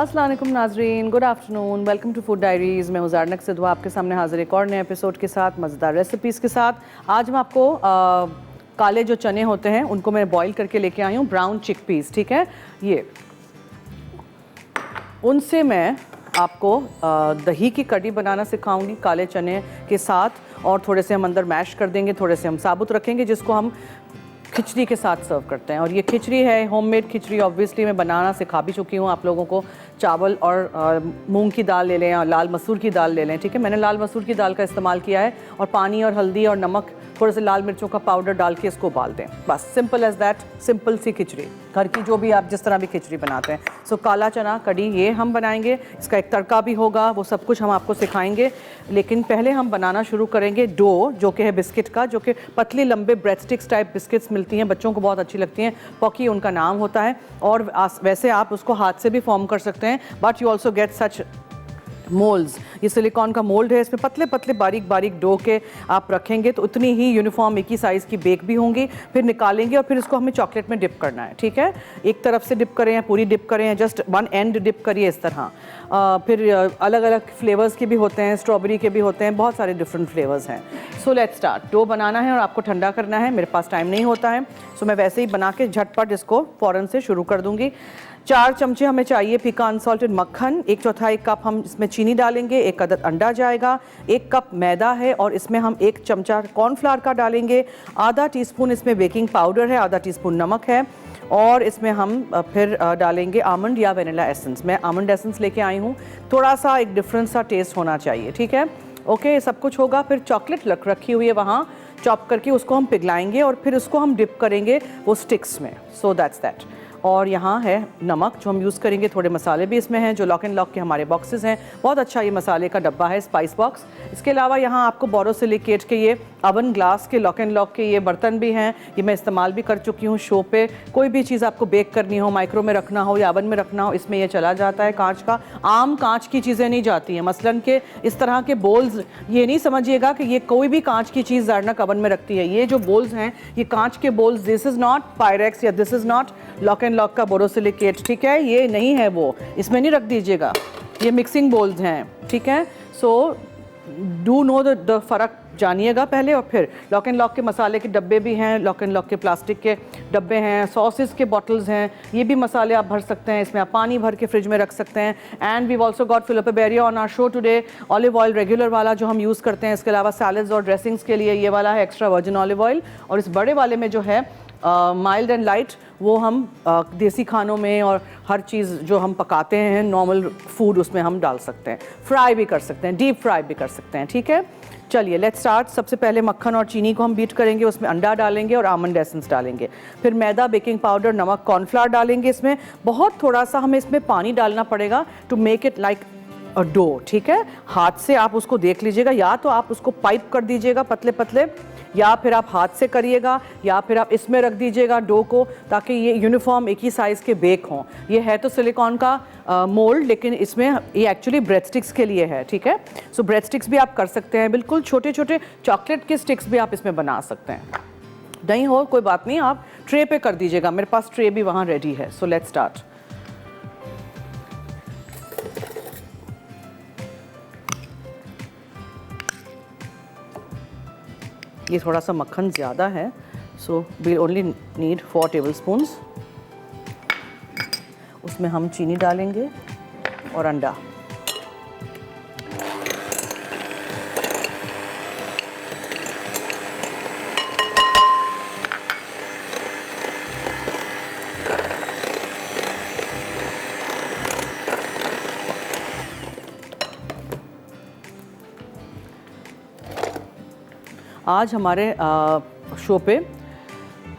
अस्सलाम वालेकुम नाजरीन, good afternoon, welcome to food diaries. मैं उजारनक सिद्धू आपके सामने हाजिर एक और नए एपिसोड के साथ, मज़ेदार रेसिपीज़ के साथ। आज मैं आपको काले जो चने होते हैं उनको मैं बॉईल करके लेके आई हूँ, ब्राउन चिकपीस, ठीक है। ये उनसे मैं आपको दही की कड़ी बनाना सिखाऊंगी काले चने के साथ, और थोड़े से हम अंदर मैश कर देंगे, थोड़े से हम साबुत रखेंगे जिसको हम खिचड़ी के साथ सर्व करते हैं। और ये खिचड़ी है, होममेड खिचड़ी, ऑब्वियसली मैं बनाना सिखा भी चुकी हूँ आप लोगों को। चावल और मूंग की दाल ले लें और लाल मसूर की दाल ले लें, ठीक है। मैंने लाल मसूर की दाल का इस्तेमाल किया है, और पानी और हल्दी और नमक, थोड़े से लाल मिर्चों का पाउडर डाल के इसको उबाल दें, बस सिंपल एज दैट। सिंपल सी खिचड़ी, घर की जो भी आप जिस तरह भी खिचड़ी बनाते हैं। सो काला चना कड़ी ये हम बनाएंगे, इसका एक तड़का भी होगा, वो सब कुछ हम आपको सिखाएंगे। लेकिन पहले हम बनाना शुरू करेंगे डो, जो कि है बिस्किट का, जो कि पतली लंबे ब्रेड स्टिक्स टाइप बिस्किट्स मिलती हैं, बच्चों को बहुत अच्छी लगती हैं, पॉकी उनका नाम होता है। और वैसे आप उसको हाथ से भी फॉर्म कर सकते हैं, but you also get such moulds. ये सिलिकॉन का मोल्ड है, इसमें पतले पतले बारीक बारीक डो के आप रखेंगे तो उतनी ही यूनिफॉर्म एक ही साइज़ की बेक भी होंगी। फिर निकालेंगे और फिर इसको हमें चॉकलेट में डिप करना है, ठीक है। एक तरफ से डिप करें या पूरी डिप करें या जस्ट वन एंड डिप करिए इस तरह। फिर अलग अलग फ्लेवर्स के भी होते हैं, स्ट्रॉबेरी के भी होते हैं, बहुत सारे डिफरेंट फ्लेवर्स हैं। सो लेट्स स्टार्ट। डो बनाना है और आपको ठंडा करना है, मेरे पास टाइम नहीं होता है, सो मैं वैसे ही बना के झटपट इसको फ़ौरन से शुरू कर दूँगी। 4 चमचे हमें चाहिए पीका अनसॉल्टेड मक्खन, 1/4 कप हम इसमें चीनी डालेंगे, 1 अदद अंडा जाएगा, 1 कप मैदा है और इसमें हम 1 चमचा कॉर्नफ्लावर का डालेंगे, आधा टीस्पून इसमें बेकिंग पाउडर है, आधा टीस्पून नमक है, और इसमें हम फिर डालेंगे आमंड या वेनिला एसेंस। मैं आमंड एसेंस लेके आई हूँ, थोड़ा सा एक डिफरेंट सा टेस्ट होना चाहिए, ठीक है। ओके, सब कुछ होगा। फिर चॉकलेट रखी हुई है वहाँ, चॉप करके उसको हम पिघलाएंगे और फिर उसको हम डिप करेंगे वो स्टिक्स में। So that's that. और यहाँ है नमक जो हम यूज़ करेंगे, थोड़े मसाले भी इसमें हैं जो लॉक एंड लॉक के हमारे बॉक्सेस हैं, बहुत अच्छा ये मसाले का डब्बा है, स्पाइस बॉक्स। इसके अलावा यहाँ आपको बोरोसिलिकेट के ये अवन ग्लास के लॉक एंड लॉक के ये बर्तन भी हैं, ये मैं इस्तेमाल भी कर चुकी हूँ शो पे। कोई भी चीज़ आपको बेक करनी हो, माइक्रो में रखना हो या अवन में रखना हो, इसमें ये चला जाता है। कांच का, आम कांच की चीज़ें नहीं जाती हैं, मसलन के इस तरह के बोल्स, ये नहीं समझिएगा कि ये कोई भी कांच की चीज़ ज़ारनक अवन में रखती है। ये जो बोल्स हैं ये कांच के bowls, this is not Pyrex या this is not lock and lock का बोरोसिलिकेट, ठीक है, ये नहीं है वो, इसमें नहीं रख दीजिएगा, ये मिक्सिंग बोल्स हैं, ठीक है। सो डू नो द फ़र्क जानिएगा पहले। और फिर लॉक एंड लॉक के मसाले के डब्बे भी हैं, लॉक एंड लॉक के प्लास्टिक के डब्बे हैं, सॉसेस के बॉटल्स हैं, ये भी मसाले आप भर सकते हैं, इसमें आप पानी भर के फ्रिज में रख सकते हैं। And we also got Philip बेरिया on our show today, olive oil regular वाला जो हम यूज़ करते हैं। इसके अलावा सैलड्स और ड्रेसिंग्स के लिए ये वाला है एक्स्ट्रा वर्जिन ऑलिव ऑयल, और इस बड़े वाले में जो है माइल्ड एंड लाइट, वो हम देसी खानों में और हर चीज़ जो हम पकाते हैं नॉर्मल फूड उसमें हम डाल सकते हैं, फ्राई भी कर सकते हैं, डीप फ्राई भी कर सकते हैं, ठीक है। चलिए लेट्स स्टार्ट। सबसे पहले मक्खन और चीनी को हम बीट करेंगे, उसमें अंडा डालेंगे और आमंड एसेंस डालेंगे, फिर मैदा, बेकिंग पाउडर, नमक, कॉर्नफ्लावर डालेंगे। इसमें बहुत थोड़ा सा हमें इसमें पानी डालना पड़ेगा to make it like a dough, ठीक है। हाथ से आप उसको देख लीजिएगा, या तो आप उसको पाइप कर दीजिएगा पतले पतले, या फिर आप हाथ से करिएगा, या फिर आप इसमें रख दीजिएगा डो को, ताकि ये यूनिफॉर्म एक ही साइज़ के बेक हों। ये है तो सिलिकॉन का मोल्ड, लेकिन इसमें ये एक्चुअली ब्रेड स्टिक्स के लिए है, ठीक है। सो ब्रेड स्टिक्स भी आप कर सकते हैं, बिल्कुल छोटे छोटे चॉकलेट के स्टिक्स भी आप इसमें बना सकते हैं। नहीं हो कोई बात नहीं, आप ट्रे पे कर दीजिएगा, मेरे पास ट्रे भी वहाँ रेडी है। So let's start. ये थोड़ा सा मक्खन ज़्यादा है, so we only need 4 tablespoons. उसमें हम चीनी डालेंगे और अंडा। आज हमारे शो पे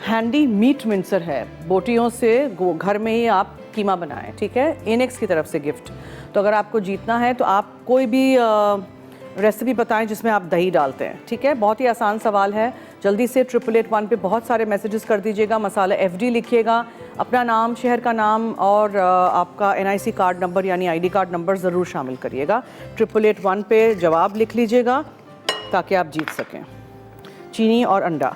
हैंडी मीट मिंसर है, बोटियों से घर में ही आप कीमा बनाएं, ठीक है, इनेक्स की तरफ से गिफ्ट। तो अगर आपको जीतना है तो आप कोई भी रेसिपी बताएं जिसमें आप दही डालते हैं, ठीक है। बहुत ही आसान सवाल है, जल्दी से 8881 पे बहुत सारे मैसेजेस कर दीजिएगा, मसाला FD लिखिएगा, अपना नाम, शहर का नाम और आपका NIC कार्ड नंबर यानी ID कार्ड नंबर ज़रूर शामिल करिएगा। 8881 पे जवाब लिख लीजिएगा ताकि आप जीत सकें। चीनी और अंडा,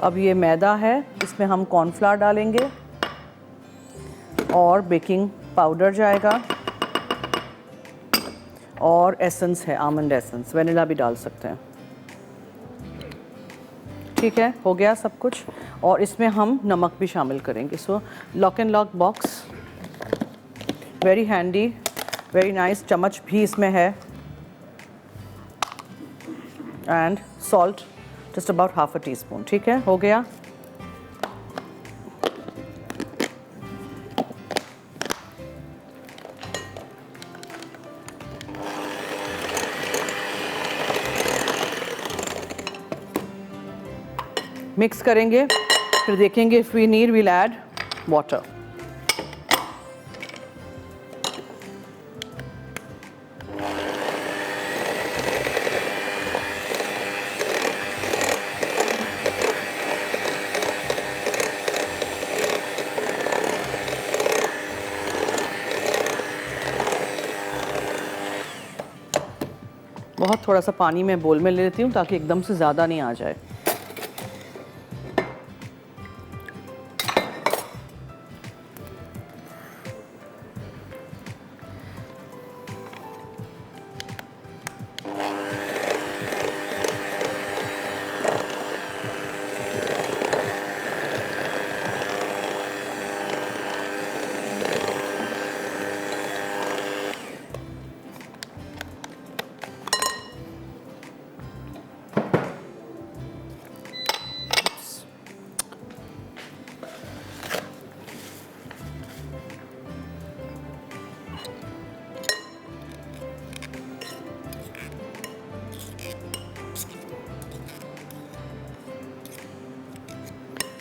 अब ये मैदा है, इसमें हम कॉर्नफ्लावर डालेंगे और बेकिंग पाउडर जाएगा और एसेंस है, आमंड एसेंस, वनीला भी डाल सकते हैं। ठीक है, हो गया सब कुछ। और इसमें हम नमक भी शामिल करेंगे। So lock and lock box, very handy, very nice. चम्मच भी इसमें है and salt just about half a teaspoon. ठीक है, हो गया। मिक्स करेंगे, फिर देखेंगे if we need will add water. बहुत थोड़ा सा पानी मैं बोल में ले लेती हूँ ताकि एकदम से ज़्यादा नहीं आ जाए।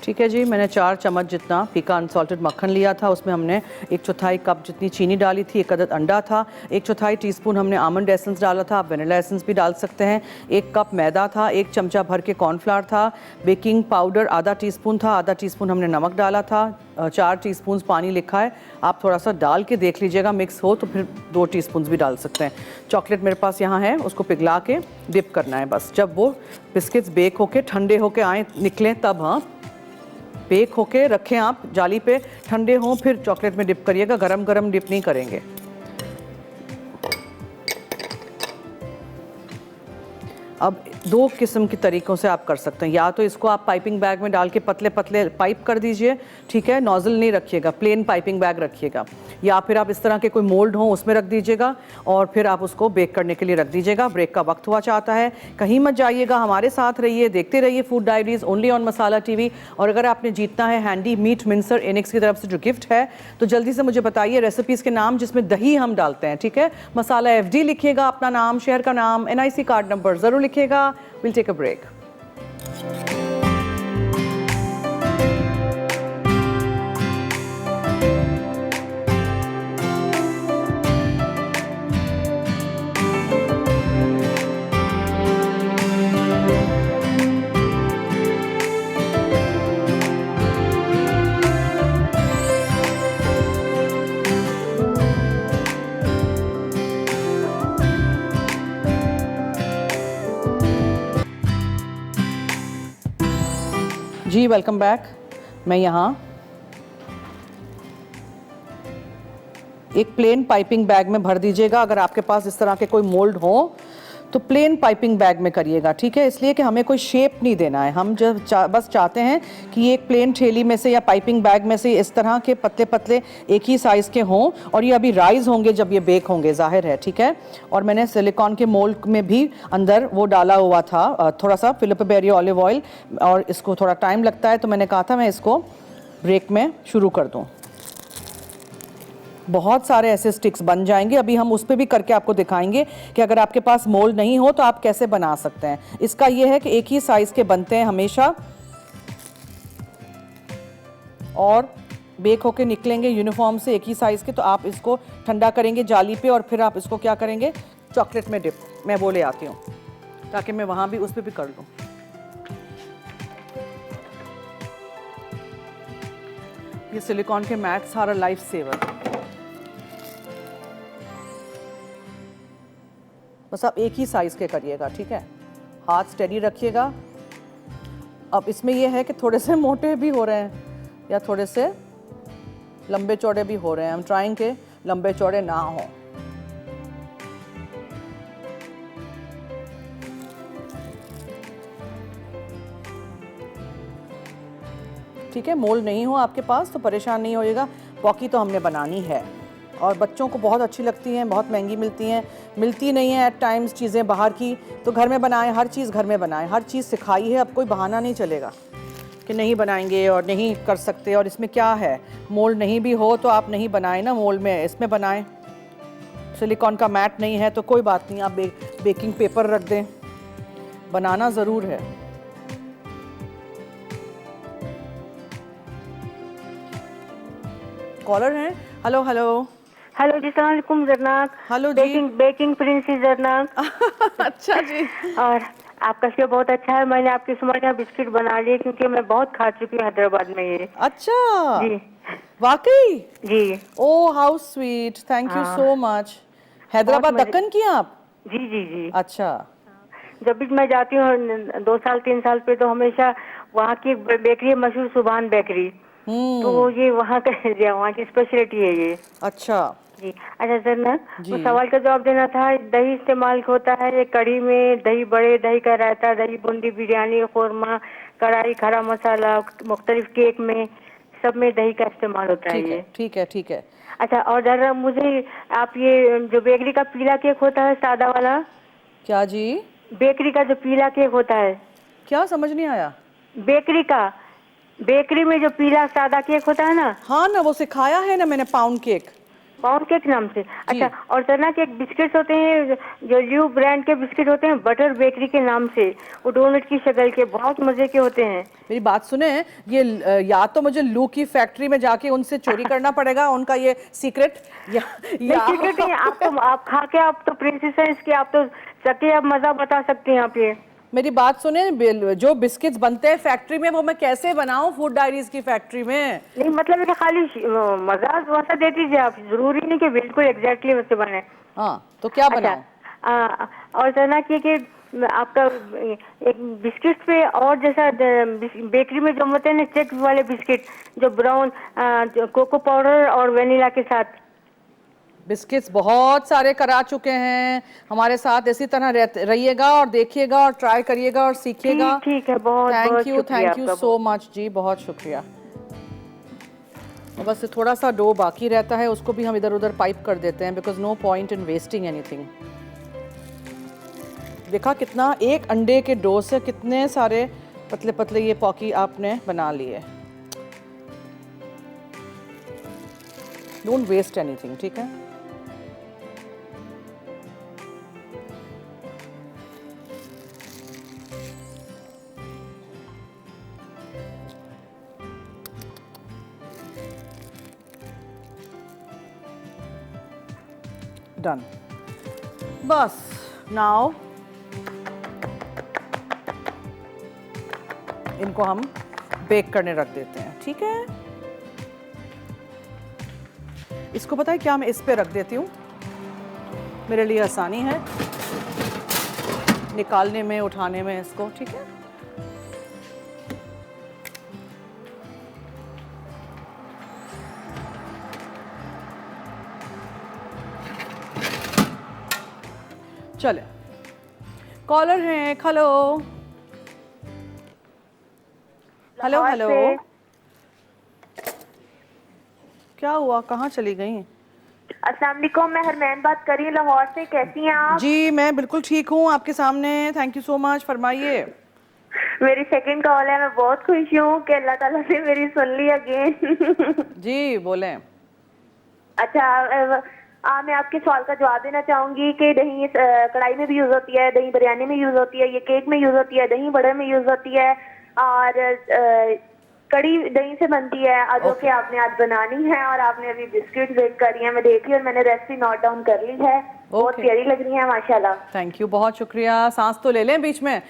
ठीक है जी, मैंने 4 चम्मच जितना फीका अनसॉल्टेड मक्खन लिया था, उसमें हमने 1/4 कप जितनी चीनी डाली थी, 1 अदद अंडा था, 1/4 टीस्पून हमने आमंड एसेंस डाला था, आप वनीला एसेंस भी डाल सकते हैं, 1 कप मैदा था, 1 चमचा भर के कॉर्नफ्लावर था, बेकिंग पाउडर आधा टीस्पून था, आधा टीस्पून हमने नमक डाला था, 4 टीस्पून पानी लिखा है, आप थोड़ा सा डाल के देख लीजिएगा, मिक्स हो तो फिर 2 टीस्पून भी डाल सकते हैं। चॉकलेट मेरे पास यहाँ है, उसको पिघला के डिप करना है बस। जब वो बिस्किट्स बेक होके ठंडे होके आए निकलें तब, हाँ, बेक होके रखें आप जाली पे, ठंडे हों फिर चॉकलेट में डिप करिएगा, गरम गरम डिप नहीं करेंगे। अब 2 किस्म के तरीक़ों से आप कर सकते हैं, या तो इसको आप पाइपिंग बैग में डाल के पतले पतले पाइप कर दीजिए, ठीक है, नोज़ल नहीं रखिएगा, प्लेन पाइपिंग बैग रखिएगा, या फिर आप इस तरह के कोई मोल्ड हो उसमें रख दीजिएगा और फिर आप उसको बेक करने के लिए रख दीजिएगा। ब्रेक का वक्त हुआ चाहता है, कहीं मत जाइएगा, हमारे साथ रहिए, देखते रहिए food diaries only on masala TV. और अगर आपने जीतना है हैंडी मीट मिंसर एनिक्स की तरफ से जो गिफ्ट है, तो जल्दी से मुझे बताइए रेसिपीज़ के नाम जिसमें दही हम डालते हैं, ठीक है। मसाला FD लिखिएगा, अपना नाम, शहर का नाम, NIC कार्ड नंबर ज़रूर लिखिएगा। We'll take a break. जी वेलकम बैक। मैं यहाँ एक प्लेन पाइपिंग बैग में भर दीजिएगा, अगर आपके पास इस तरह के कोई मोल्ड हो तो प्लेन पाइपिंग बैग में करिएगा, ठीक है, इसलिए कि हमें कोई शेप नहीं देना है, हम जब बस चाहते हैं कि ये एक प्लेन थैली में से या पाइपिंग बैग में से इस तरह के पतले पतले एक ही साइज़ के हों, और ये अभी राइज होंगे जब ये बेक होंगे, जाहिर है, ठीक है। और मैंने सिलिकॉन के मोल्ड में भी अंदर वो डाला हुआ था थोड़ा सा फिलिप बेरी ऑलिव ऑयल, और इसको थोड़ा टाइम लगता है तो मैंने कहा था मैं इसको ब्रेक में शुरू कर दूँ। बहुत सारे ऐसे स्टिक्स बन जाएंगे, अभी हम उस पर भी करके आपको दिखाएंगे कि अगर आपके पास मोल्ड नहीं हो तो आप कैसे बना सकते हैं। इसका ये है कि एक ही साइज़ के बनते हैं हमेशा और बेक होके निकलेंगे यूनिफॉर्म से एक ही साइज़ के। तो आप इसको ठंडा करेंगे जाली पे और फिर आप इसको क्या करेंगे, चॉकलेट में डिप। मैं बोले आती हूँ ताकि मैं वहाँ भी उस पर भी कर लूँ। ये सिलिकॉन के mats are a life saver. बस आप एक ही साइज़ के करिएगा, ठीक है, हाथ स्टेडी रखिएगा अब इसमें ये है कि थोड़े से मोटे भी हो रहे हैं या थोड़े से लंबे चौड़े भी हो रहे हैं। हम ट्राइंग के लंबे चौड़े ना हो। ठीक है, मोल्ड नहीं हो आपके पास तो परेशान नहीं होइएगा, पॉकी तो हमने बनानी है और बच्चों को बहुत अच्छी लगती हैं, बहुत महंगी मिलती हैं, मिलती नहीं है एट टाइम्स चीज़ें बाहर की, तो घर में बनाएं, हर चीज़ घर में बनाएं, हर चीज़ सिखाई है। अब कोई बहाना नहीं चलेगा कि नहीं बनाएंगे और नहीं कर सकते। और इसमें क्या है, मोल्ड नहीं भी हो तो आप नहीं बनाएं ना मोल्ड में, इसमें बनाएं। सिलिकॉन का मैट नहीं है तो कोई बात नहीं, आप बेकिंग पेपर रख दें, बनाना ज़रूर है। कॉलर हैं, हेलो हेलो। हेलो जी, सलाम अलैकुम जरनाक। हेलो जी। Baking princess Zarnak. अच्छा जी। और आपका शो बहुत अच्छा है। मैंने आपके सुमानिया बिस्किट बना लिए क्योंकि मैं बहुत खा चुकी हूँ हैदराबाद में ये। अच्छा जी वाकई? जी। Oh how sweet, thank you so much. Hyderabad Deccan की आप? जी जी जी। अच्छा। जब भी मैं जाती हूँ 2 साल 3 साल पे तो हमेशा वहाँ की बेकरी है मशहूर, सुभान बेकरी, तो ये वहाँ की स्पेशलिटी है ये। अच्छा जी। अच्छा सर, ना जी। उस सवाल का जवाब देना था। दही इस्तेमाल होता है ये कढ़ी में, दही बड़े, दही का रायता, दही बूंदी, बिरयानी, खुरमा, कढ़ाई, खड़ा मसाला, मुख्तलिफ केक में, सब में दही का इस्तेमाल होता है ये। ठीक है ठीक है। अच्छा, और जरा मुझे आप ये जो बेकरी का पीला केक होता है सादा वाला, क्या जी? बेकरी का जो पीला केक होता है, क्या समझ नहीं आया? बेकरी में जो पीला सादा केक होता है ना। हाँ ना, वो सिखाया है ना मैंने, पाउंड केक। पाउंड केक नाम से? अच्छा, और सना के बिस्किट्स होते हैं जो ल्यू ब्रांड के बिस्किट होते हैं, बटर बेकरी के नाम से, वो डोनट की शक्ल के, बहुत मजे के होते हैं। मेरी बात सुने, ये या तो मुझे लू की फैक्ट्री में जाके उनसे चोरी करना पड़ेगा उनका ये सीक्रेट, या सीक्रेट नहीं, आप खा के आप तो प्रिंसेस हैं इसके, आप तो सके आप मजा बता सकते हैं आप ये। मेरी बात सुने, जो बिस्किट्स बनते हैं फैक्ट्री में वो मैं कैसे बनाऊं फूड डायरीज की फैक्ट्री में? नहीं मतलब ये खाली मजा वैसा दे दीजिए आप, जरूरी नहीं कि बिल्कुल एग्जैक्टली वैसे बने। हाँ तो क्या बनाऊं? अच्छा, और सना कि आपका एक बिस्किट पे और जैसा बेकरी में जो होते हैं ना चेक वाले बिस्किट, जो ब्राउन कोको पाउडर और वेनिला के साथ। बिस्किट्स बहुत सारे करा चुके हैं हमारे साथ, इसी तरह रहिएगा और देखिएगा और ट्राई करिएगा और सीखिएगा। ठीक है, बहुत थैंक यू सो मच जी, बहुत शुक्रिया। और बस थोड़ा सा डो बाकी रहता है, उसको भी हम इधर उधर पाइप कर देते हैं, because no point in wasting anything. देखा कितना, एक अंडे के डो से कितने सारे पतले पतले ये पॉकी आपने बना लिए। डोंट वेस्ट एनीथिंग, ठीक है? डन। बस नाउ इनको हम बेक करने रख देते हैं, ठीक है? इसको पता है क्या, मैं इस पे रख देती हूँ, मेरे लिए आसानी है निकालने में, उठाने में इसको, ठीक है? चले, कॉलर हैं, हेलो हेलो हेलो। क्या हुआ, कहाँ चली गई? अस्सलाम वालेकुम, मैं हरमैन बात कर रही हूँ लाहौर से। कैसी हैं आप? जी मैं बिल्कुल ठीक हूँ, आपके सामने, थैंक यू सो मच, फरमाइए। मेरी सेकंड कॉल है, मैं बहुत खुश हूँ कि अल्लाह ताला ने मेरी सुन ली अगेन। जी बोलें। अच्छा, मैं आपके सवाल का जवाब देना चाहूंगी कि दही कढ़ाई में भी यूज होती है, दही बिरयानी में यूज होती है, ये केक में यूज होती है, दही बड़े में यूज होती है, और कड़ी दही से बनती है, जो कि आपने आज बनानी है। और आपने अभी बिस्किट बेक करी है, मैं देखी और मैंने रेसिपी नोट डाउन कर ली है। बहुत प्यारी लग रही है माशाल्लाह। थैंक यू, बहुत शुक्रिया। सांस तो ले लें बीच में।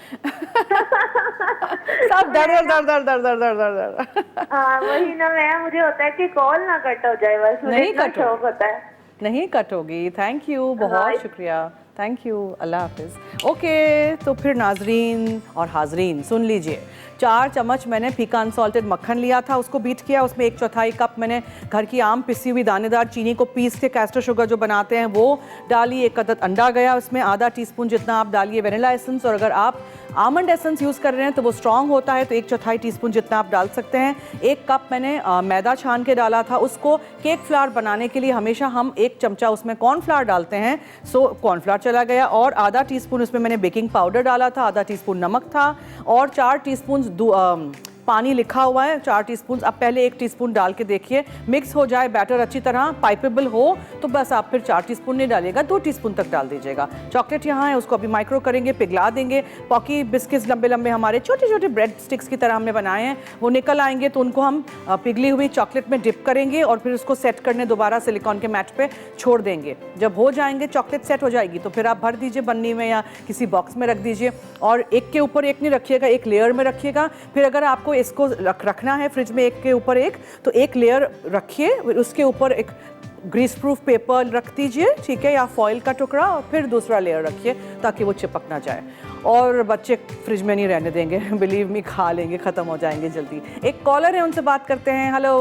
सब दर दर दर दर दर दर दर दर। हाँ वही ना, मुझे होता है कि कॉल ना कट हो जाए, बस मुझे इतना शौक होता है। नहीं कट होगी, थैंक यू, बहुत शुक्रिया, थैंक यू, अल्लाह हाफिज़। ओके, तो फिर नाजरीन और हाजरीन सुन लीजिए 4 चम्मच मैंने फीका अनसॉल्टेड मक्खन लिया था, उसको बीट किया, उसमें 1/4 कप मैंने घर की आम पिसी हुई दानेदार चीनी को पीस के कैस्टर शुगर जो बनाते हैं वो डाली, 1 अदद अंडा गया उसमें, आधा टीस्पून जितना आप डालिए वेनिला एसेंस, और अगर आप आमंड एसेंस यूज़ कर रहे हैं तो वो स्ट्रॉन्ग होता है तो 1/4 टीस्पून जितना आप डाल सकते हैं। 1 कप मैंने मैदा छान के डाला था, उसको केक फ्लावर बनाने के लिए हमेशा हम 1 चमचा उसमें कॉर्नफ्लावर डालते हैं, सो कॉर्नफ्लावर चला गया, और आधा टीस्पून उसमें मैंने बेकिंग पाउडर डाला था, आधा टीस्पून नमक था, और 4 टीस्पून पानी लिखा हुआ है 4 टीस्पून। अब पहले 1 टीस्पून डाल के देखिए, मिक्स हो जाए बैटर अच्छी तरह, पाइपेबल हो तो बस आप फिर 4 टीस्पून नहीं डालिएगा, 2 टीस्पून तक डाल दीजिएगा। चॉकलेट यहाँ है, उसको अभी माइक्रो करेंगे, पिघला देंगे। पॉकी बिस्किट्स लंबे लंबे हमारे छोटे छोटे ब्रेड स्टिक्स की तरह हमने बनाए हैं, वो निकल आएंगे तो उनको हम पिघली हुई चॉकलेट में डिप करेंगे और फिर उसको सेट करने दोबारा सिलिकॉन के मैट पे छोड़ देंगे। जब हो जाएंगे, चॉकलेट सेट हो जाएगी तो फिर आप भर दीजिए बन्नी में या किसी बॉक्स में रख दीजिए, और एक के ऊपर एक नहीं रखिएगा, एक लेयर में रखिएगा। फिर अगर आपको इसको रखना है फ्रिज में एक के ऊपर एक, तो एक लेयर रखिए, उसके ऊपर एक ग्रीस प्रूफ पेपर रख दीजिए, ठीक है, या फॉइल का टुकड़ा, और फिर दूसरा लेयर रखिए ताकि वो चिपक ना जाए। और बच्चे फ्रिज में नहीं रहने देंगे, बिलीव मी, खा लेंगे, ख़त्म हो जाएंगे जल्दी। एक कॉलर है, उनसे बात करते हैं। हेलो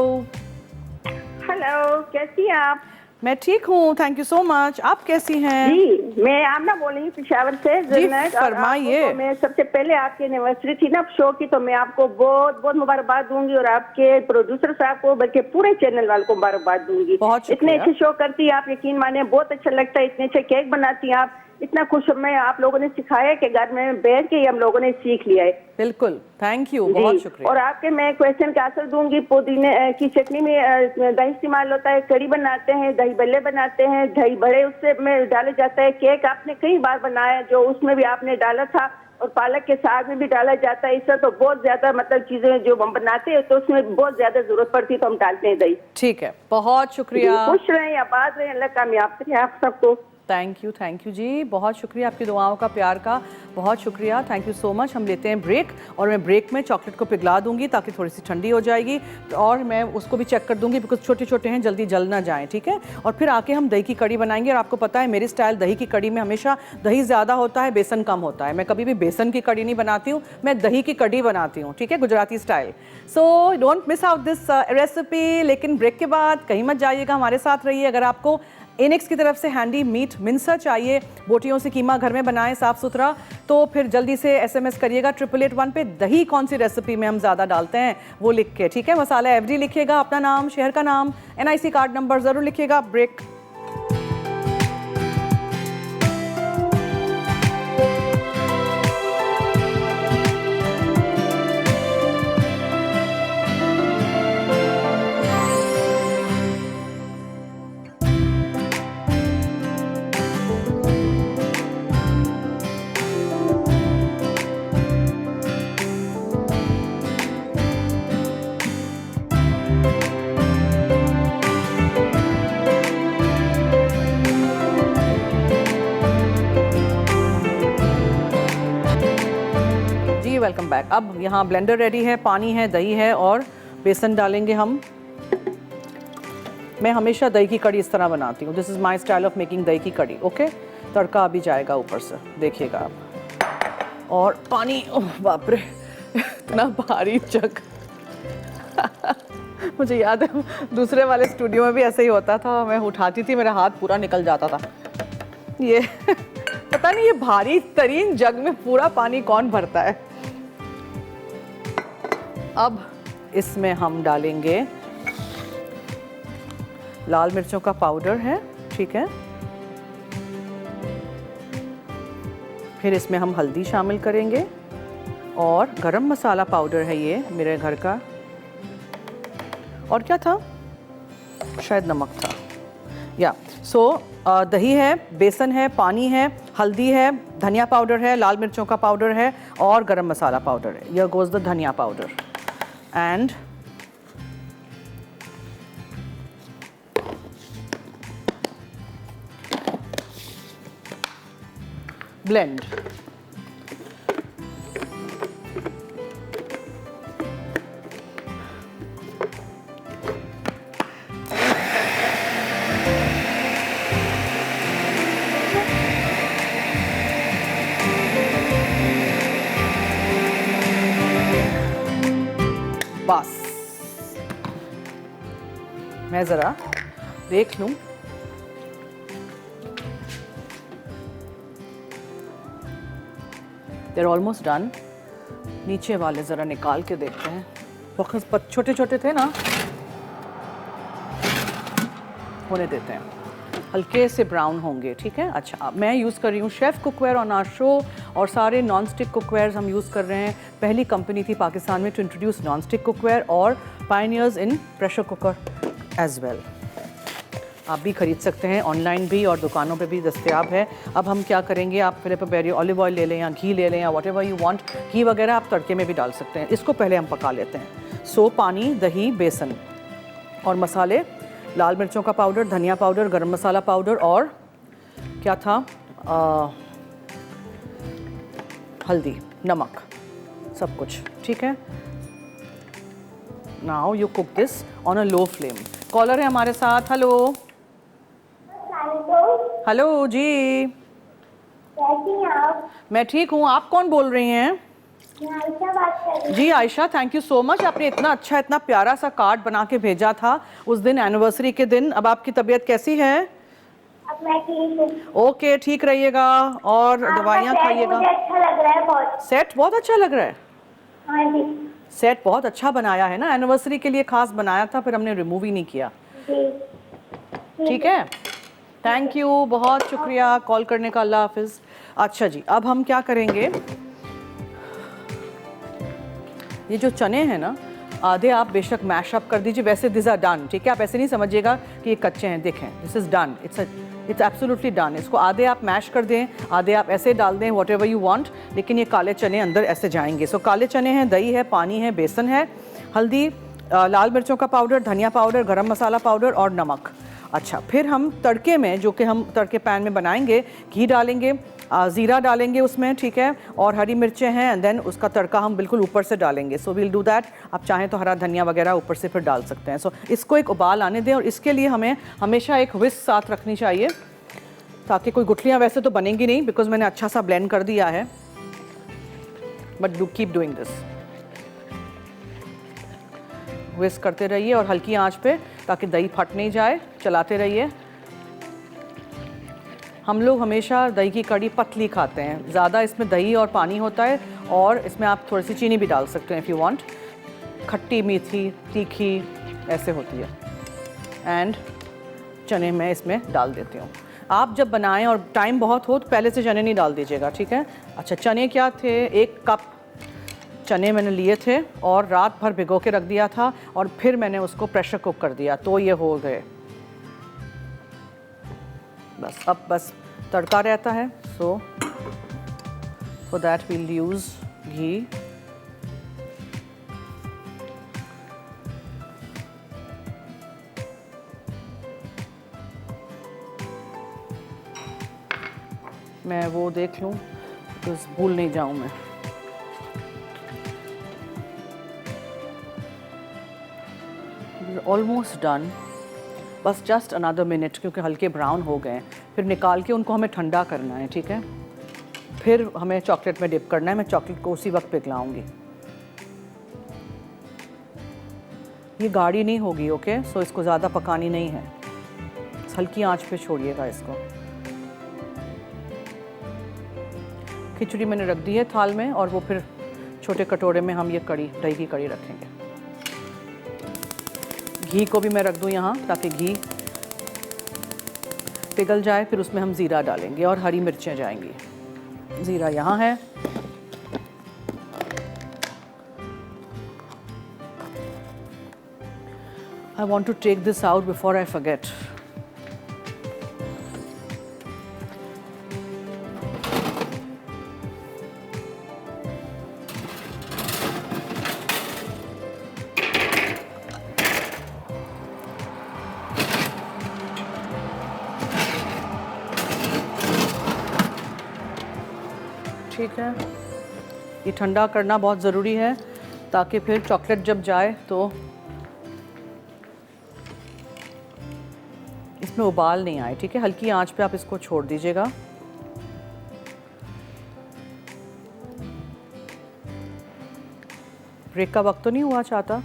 हेलो, कैसी हैं आप? मैं ठीक हूँ, थैंक यू सो मच। आप कैसी हैं? जी, मैं आमना बोल रही हूँ पेशावर से। जी, फरमाइए। मैं सबसे पहले आपकी एनिवर्सरी थी ना शो की, तो मैं आपको बहुत बहुत मुबारकबाद दूंगी, और आपके प्रोड्यूसर साहब को, बल्कि पूरे चैनल वालों को मुबारकबाद दूंगी। बहुत इतने अच्छे शो करती है आप, यकीन माने, बहुत अच्छा लगता है। इतने अच्छे केक बनाती हैं आप, इतना खुश मैं आप लोगों ने सिखाया कि घर में बैठ के ही हम लोगों ने सीख लिया है। बिल्कुल, थैंक यू, बहुत शुक्रिया। और आपके मैं क्वेश्चन का आंसर दूंगी। पुदीने की चटनी में दही इस्तेमाल होता है, कड़ी बनाते हैं, दही बल्ले बनाते हैं, दही बड़े उससे में डाले जाता है, केक आपने कई बार बनाया जो उसमें भी आपने डाला था, और पालक के साग में भी डाला जाता है। इससे तो बहुत ज्यादा मतलब चीजें जो हम बनाते हैं तो उसमें बहुत ज्यादा जरूरत पड़ती है तो हम डालते हैं दही। ठीक है, बहुत शुक्रिया। खुश रहें, आबाद रहें, अल्लाह कामयाब करे आप सबको। थैंक यू जी, बहुत शुक्रिया आपकी दुआओं का, प्यार का, बहुत शुक्रिया, थैंक यू सो मच। हम लेते हैं ब्रेक, और मैं ब्रेक में चॉकलेट को पिघला दूंगी ताकि थोड़ी सी ठंडी हो जाएगी, और मैं उसको भी चेक कर दूंगी बिकॉज छोटे छोटे हैं, जल्दी जल ना जाएं, ठीक है। और फिर आके हम दही की कड़ी बनाएंगे, और आपको पता है मेरी स्टाइल दही की कड़ी में हमेशा दही ज़्यादा होता है, बेसन कम होता है। मैं कभी भी बेसन की कड़ी नहीं बनाती हूँ, मैं दही की कड़ी बनाती हूँ, ठीक है, Gujarati style. So don't miss out this recipe. लेकिन ब्रेक के बाद कहीं मत जाइएगा, हमारे साथ रहिए। अगर आपको इनेक्स की तरफ से हैंडी मीट मिंसर चाहिए, बोटियों से कीमा घर में बनाएं साफ़ सुथरा, तो फिर जल्दी से SMS करिएगा 8881 पे। दही कौन सी रेसिपी में हम ज़्यादा डालते हैं वो लिख के, ठीक है। मसाला FD लिखिएगा, अपना नाम, शहर का नाम, NIC कार्ड नंबर ज़रूर लिखिएगा। ब्रेक। Welcome back. अब यहाँ ब्लेंडर रेडी है, पानी है, दही है, और बेसन डालेंगे हम। मैं हमेशा दही की कड़ी इस तरह बनाती हूँ, this is my style of making दही की कड़ी, ओके। तड़का अभी जाएगा ऊपर से, देखिएगा आप। और पानी, ओह बाप रे, इतना भारी जग। मुझे याद है दूसरे वाले स्टूडियो में भी ऐसे ही होता था, मैं उठाती थी, मेरा हाथ पूरा निकल जाता था। ये पता नहीं ये भारी तरीन जग में पूरा पानी कौन भरता है। अब इसमें हम डालेंगे लाल मिर्चों का पाउडर है, ठीक है। फिर इसमें हम हल्दी शामिल करेंगे, और गरम मसाला पाउडर है ये मेरे घर का, और क्या था, शायद नमक था, या दही है, बेसन है, पानी है, हल्दी है, धनिया पाउडर है, लाल मिर्चों का पाउडर है, और गरम मसाला पाउडर है। हियर गोज द धनिया पाउडर एंड blend. मैं ज़रा देख लूँ। देर ऑलमोस्ट डन। नीचे वाले ज़रा निकाल के देखते हैं, बहुत छोटे छोटे थे ना, होने देते हैं, हल्के से ब्राउन होंगे, ठीक है। अच्छा, मैं यूज़ कर रही हूँ chef cookware on our show, और सारे नॉन स्टिक कुकवेयर्स हम यूज़ कर रहे हैं। पहली कंपनी थी पाकिस्तान में to introduce non stick cookware, और pioneers in pressure cooker as well. आप भी ख़रीद सकते हैं, ऑनलाइन भी और दुकानों पे भी दस्तयाब है। अब हम क्या करेंगे, आप फिलिप बेरी ऑलिव ऑयल ले लें या घी ले लें या व्हाटएवर यू वांट। घी वगैरह आप तड़के में भी डाल सकते हैं। इसको पहले हम पका लेते हैं। सो पानी, दही, बेसन और मसाले, लाल मिर्चों का पाउडर, धनिया पाउडर, गरम मसाला पाउडर और क्या था, हल्दी, नमक, सब कुछ, ठीक है। Now you cook this on a low flame. Caller है हमारे साथ। हेलो हेलो जी, कैसी हैं आप? मैं ठीक हूँ। आप कौन बोल रही हैं? मैं आयशा बात कर रही हूँ। जी Ayesha, thank you so much. आपने इतना अच्छा, इतना प्यारा सा कार्ड बना के भेजा था उस दिन, एनिवर्सरी के दिन। अब आपकी तबीयत कैसी है? अब मैं ठीक हूँ। ओके, ठीक रहिएगा और दवाइयाँ आपका सेट खाइएगा। मुझे अच्छा लग रहा है बहुत। सेट बहुत अच्छा लग रहा है। हाँ जी सेट बहुत अच्छा बनाया है ना, एनिवर्सरी के लिए खास बनाया था, फिर हमने रिमूव ही नहीं किया। जी ठीक है, थैंक यू, बहुत शुक्रिया कॉल करने का। अल्लाह हाफिज़। अच्छा जी, अब हम क्या करेंगे, ये जो चने हैं ना, आधे आप बेशक मैश अप कर दीजिए, वैसे दिस आर डन, ठीक है। आप ऐसे नहीं समझिएगा कि ये कच्चे हैं, देखें this is done, it's absolutely done. इसको आधे आप मैश कर दें, आधे आप ऐसे डाल दें, व्हाट एवर यू वांट, लेकिन ये काले चने अंदर ऐसे जाएंगे। सो काले चने हैं, दही है, पानी है, बेसन है, हल्दी, लाल मिर्चों का पाउडर, धनिया पाउडर, गरम मसाला पाउडर और नमक। अच्छा, फिर हम तड़के में, जो कि हम तड़के पैन में बनाएंगे, घी डालेंगे, ज़ीरा डालेंगे उसमें, ठीक है, और हरी मिर्चें हैं, एंड देन उसका तड़का हम बिल्कुल ऊपर से डालेंगे। So we'll do that. आप चाहें तो हरा धनिया वगैरह ऊपर से फिर डाल सकते हैं। सो इसको एक उबाल आने दें, और इसके लिए हमें हमेशा एक व्हिस्क साथ रखनी चाहिए, ताकि कोई गुठलियाँ वैसे तो बनेंगी नहीं, बिकॉज मैंने अच्छा सा ब्लेंड कर दिया है, but do keep doing this. Whisk करते रहिए और हल्की आंच पे, ताकि दही फट नहीं जाए, चलाते रहिए। हम लोग हमेशा दही की कड़ी पतली खाते हैं, ज़्यादा इसमें दही और पानी होता है, और इसमें आप थोड़ी सी चीनी भी डाल सकते हैं इफ़ यू वांट। खट्टी मीठी तीखी ऐसे होती है। एंड चने मैं इसमें डाल देती हूँ। आप जब बनाएं और टाइम बहुत हो तो पहले से चने नहीं डाल दीजिएगा, ठीक है। अच्छा, चने क्या थे, 1 कप चने मैंने लिए थे और रात भर भिगो के रख दिया था, और फिर मैंने उसको प्रेशर कुक कर दिया, तो ये हो गए। बस अब बस तड़का रहता है। So for that we'll use ghee, मैं वो देख लूँ बिकॉज भूल नहीं जाऊँ मैं। ऑलमोस्ट डन, बस जस्ट अनदर मिनट, क्योंकि हल्के ब्राउन हो गए। फिर निकाल के उनको हमें ठंडा करना है, ठीक है। फिर हमें चॉकलेट में डिप करना है। मैं चॉकलेट को उसी वक्त पिघलाऊंगी। ये गाढ़ी नहीं होगी, ओके। सो इसको ज़्यादा पकानी नहीं है, हल्की आंच पे छोड़िएगा इसको। खिचड़ी मैंने रख दी है थाल में, और वो फिर छोटे कटोरे में हम ये कड़ी, दही की कड़ी रखेंगे। घी को भी मैं रख दूं यहाँ, ताकि घी पिघल जाए। फिर उसमें हम ज़ीरा डालेंगे और हरी मिर्चें जाएंगी। ज़ीरा यहाँ है, I want to take this out before I forget. ठीक है, ये ठंडा करना बहुत ज़रूरी है, ताकि फिर चॉकलेट जब जाए तो इसमें उबाल नहीं आए, ठीक है। हल्की आंच पे आप इसको छोड़ दीजिएगा। ब्रेक का वक्त तो नहीं हुआ चाहता?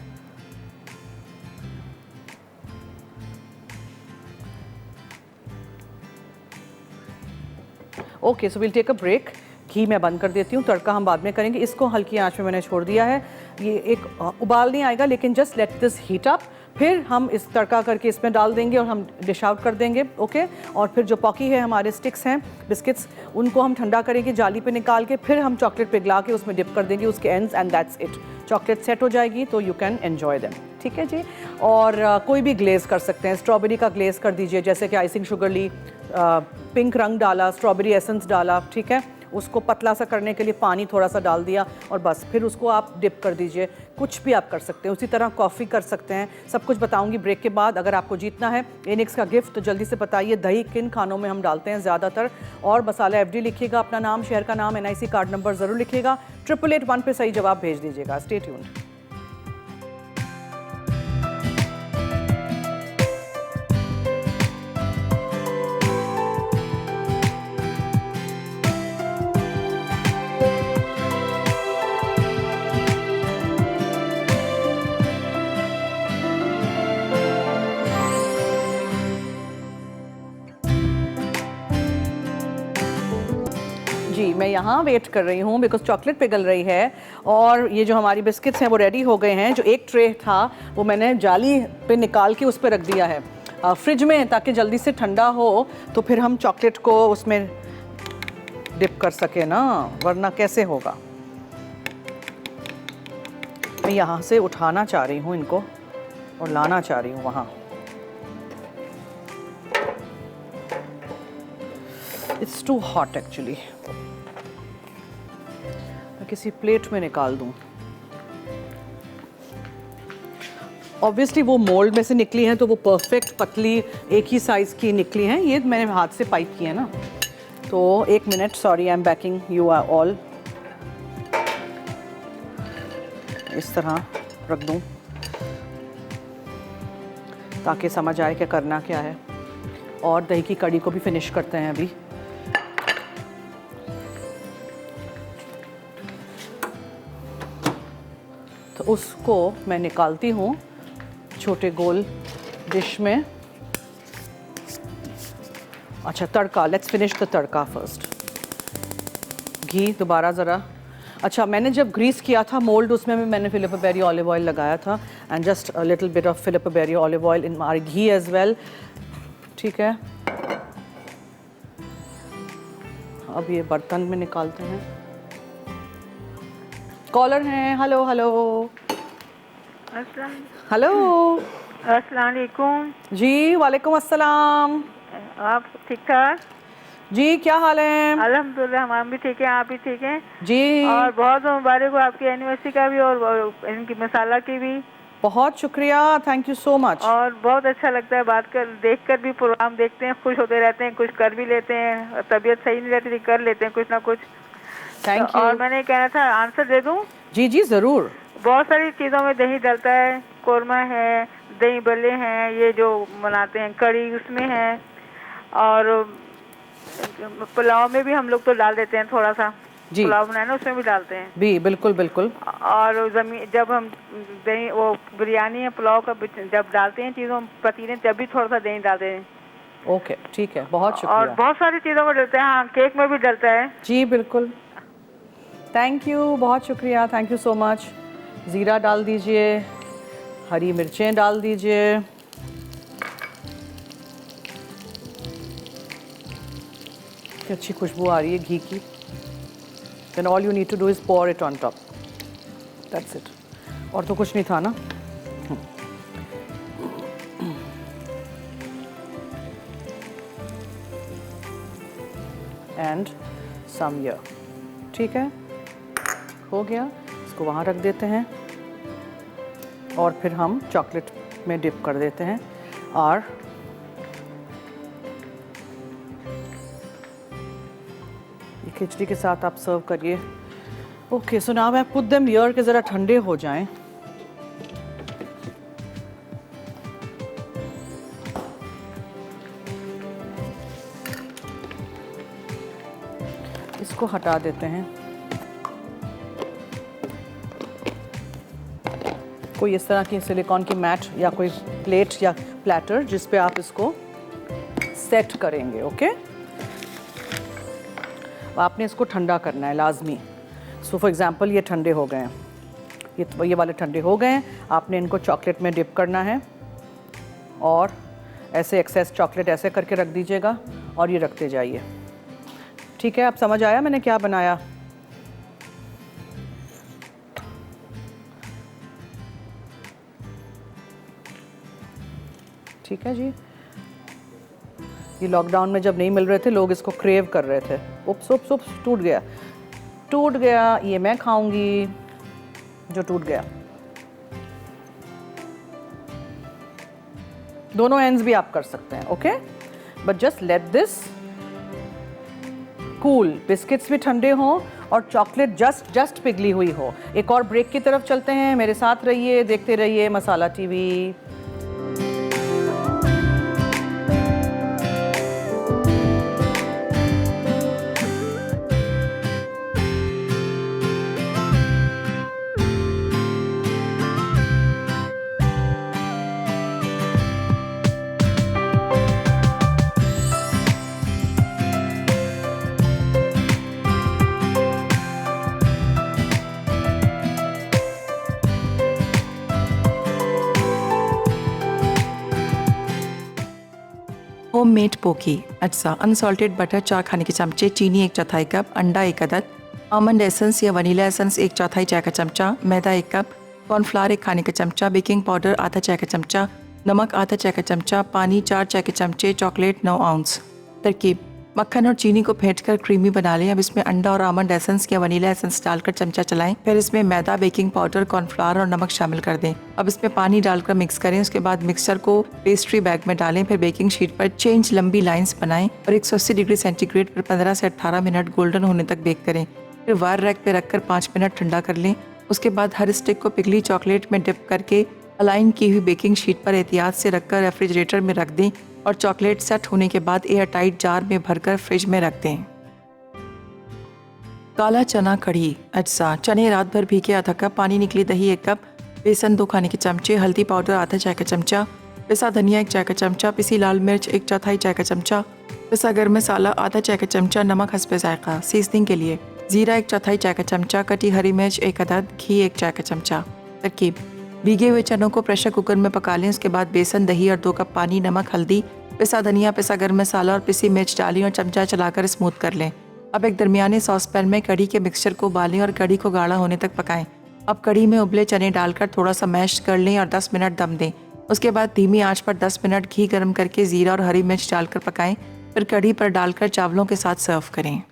Okay, so will take a break. घी मैं बंद कर देती हूँ, तड़का हम बाद में करेंगे। इसको हल्की आंच में मैंने छोड़ दिया है। ये एक उबाल नहीं आएगा, लेकिन just let this heat up. फिर हम इस तड़का करके इसमें डाल देंगे और हम डिश आउट कर देंगे। ओके, और फिर जो पॉकी है, हमारे स्टिक्स हैं बिस्किट्स, उनको हम ठंडा करेंगे जाली पे निकाल के। फिर हम चॉकलेट पिघला के उसमें डिप कर देंगे उसके ends, and that's it. Chocolate set हो जाएगी तो यू कैन एन्जॉय देम। ठीक है जी। और कोई भी ग्लेज़ कर सकते हैं। स्ट्रॉबेरी का ग्लेज़ कर दीजिए, जैसे कि आइसिंग शुगर ली, पिंक रंग डाला, स्ट्रॉबेरी एसेंस डाला, ठीक है। उसको पतला सा करने के लिए पानी थोड़ा सा डाल दिया और बस, फिर उसको आप डिप कर दीजिए। कुछ भी आप कर सकते हैं। उसी तरह कॉफ़ी कर सकते हैं। सब कुछ बताऊंगी ब्रेक के बाद। अगर आपको जीतना है एनिक्स का गिफ्ट तो जल्दी से बताइए दही किन खानों में हम डालते हैं ज़्यादातर। और मसाला FD लिखिएगा, अपना नाम, शहर का नाम, NIC कार्ड नंबर ज़रूर लिखिएगा। 888-1 पे सही जवाब भेज दीजिएगा। Stay tuned. जी, मैं यहाँ वेट कर रही हूँ बिकॉज चॉकलेट पिघल रही है। और ये जो हमारी बिस्किट्स हैं वो रेडी हो गए हैं। जो एक ट्रे था वो मैंने जाली पे निकाल के उस पर रख दिया है फ्रिज में, ताकि जल्दी से ठंडा हो तो फिर हम चॉकलेट को उसमें डिप कर सके ना, वरना कैसे होगा। मैं यहाँ से उठाना चाह रही हूँ इनको और लाना चाह रही हूँ वहाँ। It's too hot actually. मैं किसी प्लेट में निकाल दूं। ऑब्वियसली वो मोल्ड में से निकली हैं तो वो परफेक्ट पतली एक ही साइज़ की निकली हैं। ये मैंने हाथ से पाइप की है ना। तो 1 minute, sorry, I am backing you are all. इस तरह रख दूं ताकि समझ आए कि करना क्या है। और दही की कड़ी को भी फिनिश करते हैं अभी। तो उसको मैं निकालती हूँ छोटे गोल डिश में। अच्छा, तड़का, let's finish the tadka first. घी दोबारा ज़रा। अच्छा, मैंने जब ग्रीस किया था मोल्ड, उसमें भी मैंने फिलिप बेरी ऑलिव ऑयल लगाया था, and just a little bit of Filippo Berio olive oil in my ghee as well. ठीक है, अब ये बर्तन में निकालते हैं। कॉलर हैं। Hello hello hello. अस्सलाम वालेकुम जी, वालेकुम अस्सलाम। आप ठीक ठाक? जी, क्या हाल है? अल्हम्दुलिल्लाह, हम भी ठीक हैं, आप भी ठीक हैं? जी, और बहुत मुबारक हो आपकी एनिवर्सरी का भी और इनकी मसाला की भी। बहुत शुक्रिया, थैंक यू सो मच। और बहुत अच्छा लगता है बात कर, देखकर भी प्रोग्राम देखते हैं, खुश होते रहते हैं, कुछ कर भी लेते हैं। तबीयत सही नहीं रहती, कर लेते हैं कुछ ना कुछ। थैंक तो यू। और मैंने कहना था, आंसर दे दूं? जी जी, ज़रूर। बहुत सारी चीज़ों में दही डलता है। कोरमा है, दही बल्ले हैं, ये जो बनाते हैं, कड़ी उसमें है, और पुलाव में भी हम लोग तो डाल देते हैं थोड़ा सा। जी, पुलाव बनाए ना, उसमें भी डालते हैं। भी बिल्कुल बिल्कुल। और जब हम दही, वो बिरयानी या पुलाव का जब डालते हैं चीज़ों पतीले, जब भी थोड़ा सा दही डालते हैं। ओके, ठीक है, बहुत और शुक्रिया। बहुत सारी चीज़ों में डलते हैं। हाँ, केक में भी डलता है। जी बिल्कुल, थैंक यू, बहुत शुक्रिया, थैंक यू सो मच। ज़ीरा डाल दीजिए, हरी मिर्चें डाल दीजिए, अच्छी खुशबू आ रही है घी की। Then all you need to do is pour it on top. That's it. और तो कुछ नहीं था ना। And some here. ठीक है, हो गया। इसको वहाँ रख देते हैं और फिर हम चॉकलेट में डिप कर देते हैं। और खिचड़ी के साथ आप सर्व करिए। Okay, so now I put them here के ज़रा ठंडे हो जाएं। इसको हटा देते हैं। कोई इस तरह की सिलिकॉन की मैट या कोई प्लेट या प्लेटर जिस पे आप इसको सेट करेंगे। ओके, आपने इसको ठंडा करना है लाजमी। सो फॉर एग्जांपल ये ठंडे हो गए हैं, ये वाले ठंडे हो गए हैं। आपने इनको चॉकलेट में डिप करना है और ऐसे एक्सेस चॉकलेट ऐसे करके रख दीजिएगा और ये रखते जाइए। ठीक है, अब समझ आया मैंने क्या बनाया? ठीक है जी। ये लॉकडाउन में जब नहीं मिल रहे थे लोग इसको क्रेव कर रहे थे। उप्स उप्स उप्स, टूट गया। ये मैं खाऊंगी जो टूट गया। दोनों एंड्स भी आप कर सकते हैं, okay, but just let this cool. Biscuits भी ठंडे हों और चॉकलेट जस्ट पिघली हुई हो। एक और ब्रेक की तरफ चलते हैं, मेरे साथ रहिए, देखते रहिए मसाला टीवी। होममेड पोकी अज्जा, अनसॉल्टेड बटर 4 खाने के चमचे, चीनी 1/4 कप, अंडा 1 अदद, आमंड एसेंस या वनीला एसेंस 1/4 चाय का चमचा, मैदा 1 कप, कॉर्नफ्लावर 1 खाने का चमचा, बेकिंग पाउडर आधा चाय का चमचा, नमक आधा चाय का चमचा, पानी 4 चाय के चमचे, चॉकलेट 9 आउंस। तरकीब: मक्खन और चीनी को फेंटकर क्रीमी बना लें। अब इसमें अंडा और आमंड एसेंस या वनीला एसेंस डालकर चमचा चलाएं। फिर इसमें मैदा, बेकिंग पाउडर, कॉर्नफ्लावर और नमक शामिल कर दें। अब इसमें पानी डालकर मिक्स करें। उसके बाद मिक्सचर को पेस्ट्री बैग में डालें। फिर बेकिंग शीट पर चेंज लंबी लाइंस बनाएं और 180 डिग्री सेंटीग्रेड पर 15 से 18 मिनट गोल्डन होने तक बेक करें। फिर वायर रैक पे रखकर 5 मिनट ठंडा कर लें। उसके बाद हर स्टिक को पिघली चॉकलेट में डिप करके अलाइन की हुई बेकिंग शीट पर एहतियात से रखकर रेफ्रिजरेटर में रख दें और चॉकलेट सेट होने के बाद एयर टाइट जार में भरकर फ्रिज में रख दें। काला चना कढ़ी अज्जा, चने रात भर भीगे आधा कप, पानी निकली दही 1 कप, बेसन 2 खाने के चमचे, हल्दी पाउडर आधा चाय का चमचा, पिसा धनिया 1 चाय का चमचा, पिसी लाल मिर्च 1/4 चाय का चमचा, पिसा गरम मसाला आधा चाय का चमचा, नमक हस्बे जायका। सीजनिंग के लिए जीरा 1/4 चाय का चमचा, कटी हरी मिर्च 1 अदद, घी 1 चाय का चमचा। तरकीब: भीगे हुए चनों को प्रेशर कुकर में पका लें। उसके बाद बेसन, दही और 2 कप पानी, नमक, हल्दी, पिसा धनिया, पिसा गरम मसाला और पिसी मिर्च डालें और चमचा चलाकर स्मूथ कर लें। अब एक दरमियाने सॉस पैन में कढ़ी के मिक्सचर को उबालें और कढ़ी को गाढ़ा होने तक पकाएं। अब कढ़ी में उबले चने डालकर थोड़ा सा मैश कर लें और 10 मिनट दम दें। उसके बाद धीमी आंच पर 10 मिनट घी गर्म करके जीरा और हरी मिर्च डालकर पकाएं। फिर कढ़ी पर डालकर चावलों के साथ सर्व करें।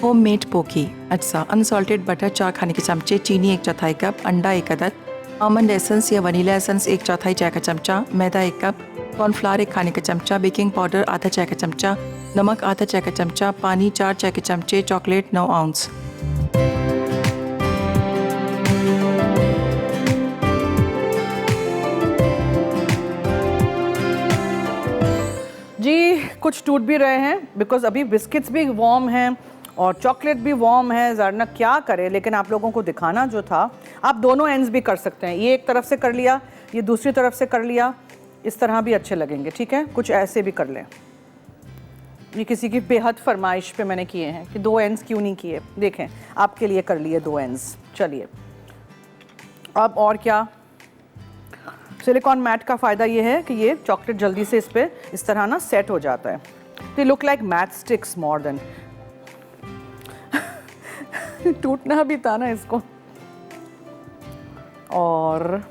होममेड पोकी अज्जा, अनसॉल्टेड बटर 4 खाने के चमचे, चीनी 1/4 कप, अंडा 1 अदद, आमंड एसेंस या वनीला एसेंस 1/4 चाय का चमचा, मैदा 1 कप, कॉर्नफ्लावर 1 खाने का चमचा, बेकिंग पाउडर आधा चाय का चमचा, नमक आधा चाय का चमचा, पानी 4 चाय के चमचे, चॉकलेट 9 आउंस। जी कुछ टूट भी रहे हैं बिकॉज अभी बिस्किट्स भी वार्म हैं और चॉकलेट भी वार्म है। ज़रना क्या करे, लेकिन आप लोगों को दिखाना जो था, आप दोनों एंड्स भी कर सकते हैं। ये एक तरफ से कर लिया, ये दूसरी तरफ से कर लिया, इस तरह भी अच्छे लगेंगे। ठीक है, कुछ ऐसे भी कर लें। ये किसी की बेहद फरमाइश पे मैंने किए हैं कि 2 एंड्स क्यों नहीं किए। देखें, आपके लिए कर लिए 2 एंड्स। चलिए अब और क्या, सिलिकॉन मैट का फ़ायदा ये है कि ये चॉकलेट जल्दी से इस पर इस तरह ना सेट हो जाता है। They look like math sticks more than टूटना भी था ना इसको। और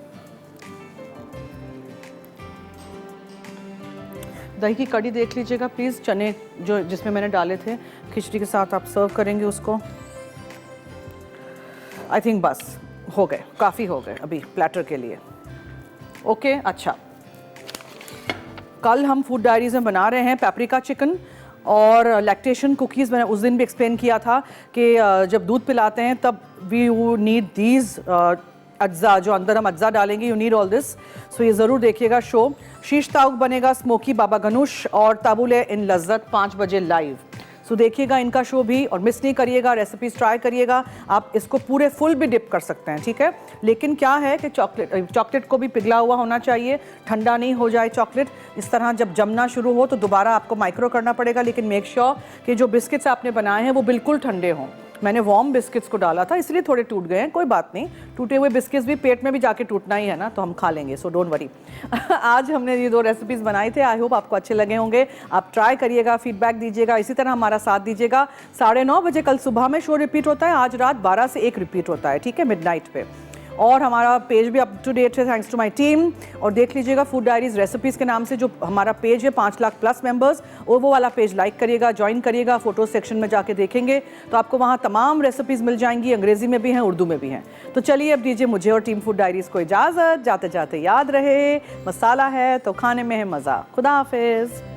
दही की कड़ी देख लीजिएगा प्लीज़। चने जो जिसमें मैंने डाले थे खिचड़ी के साथ आप सर्व करेंगे उसको। आई थिंक बस हो गए, काफ़ी हो गए अभी प्लेटर के लिए। ओके अच्छा, कल हम फूड डायरीज में बना रहे हैं पेपरिका चिकन और लैक्टेशन कुकीज़। मैंने उस दिन भी एक्सप्लेन किया था कि जब दूध पिलाते हैं तब वी नीड दीज अज्जा, जो अंदर हम अज्जा डालेंगे, यू नीड ऑल दिस। सो ये ज़रूर देखिएगा शो। शीश ताउक बनेगा स्मोकी बाबा गनुश और ताबुले इन लज्जत 5 बजे लाइव। सो देखिएगा इनका शो भी और मिस नहीं करिएगा, रेसिपीज ट्राई करिएगा। आप इसको पूरे फुल भी डिप कर सकते हैं, ठीक है। लेकिन क्या है कि चॉकलेट को भी पिघला हुआ होना चाहिए, ठंडा नहीं हो जाए चॉकलेट। इस तरह जब जमना शुरू हो तो दोबारा आपको माइक्रो करना पड़ेगा, लेकिन मेक श्योर कि जो बिस्किट्स आपने बनाए हैं वो बिल्कुल ठंडे हों। मैंने वार्म बिस्किट्स को डाला था इसलिए थोड़े टूट गए हैं, कोई बात नहीं। टूटे हुए बिस्किट्स भी पेट में भी जाके टूटना ही है ना, तो हम खा लेंगे, सो डोंट वरी। आज हमने ये 2 रेसिपीज़ बनाए थे, आई होप आपको अच्छे लगे होंगे। आप ट्राई करिएगा, फीडबैक दीजिएगा, इसी तरह हमारा साथ दीजिएगा। 9:30 बजे कल सुबह में शो रिपीट होता है, आज रात 12 से 1 रिपीट होता है, ठीक है, मिडनाइट पे। और हमारा पेज भी अप टू डेट है, थैंक्स टू माय टीम। और देख लीजिएगा फूड डायरीज रेसिपीज़ के नाम से जो हमारा पेज है, 5 लाख प्लस मेंबर्स, और वो वाला पेज लाइक करिएगा, ज्वाइन करिएगा। फोटो सेक्शन में जाके देखेंगे तो आपको वहाँ तमाम रेसिपीज़ मिल जाएंगी, अंग्रेज़ी में भी हैं, उर्दू में भी हैं। तो चलिए अब दीजिए मुझे और टीम फूड डायरीज़ को इजाज़त। जाते जाते याद रहे, मसाला है तो खाने में है मज़ा। खुदा हाफिज़।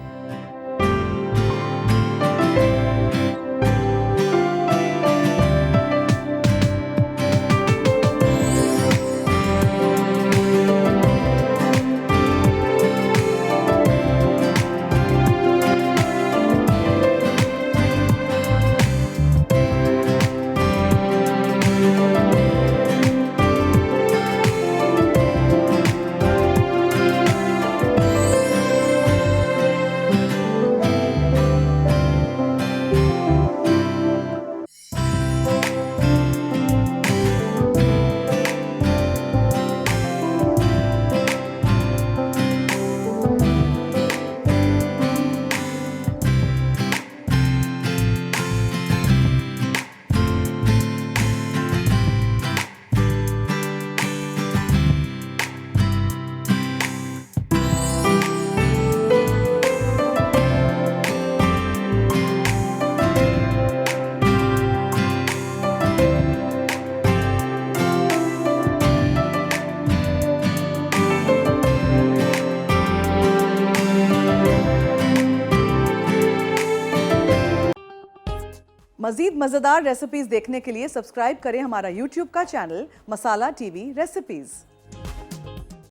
मज़ीद मज़ेदार रेसिपीज़ देखने के लिए सब्सक्राइब करें हमारा YouTube का चैनल मसाला टीवी रेसिपीज़।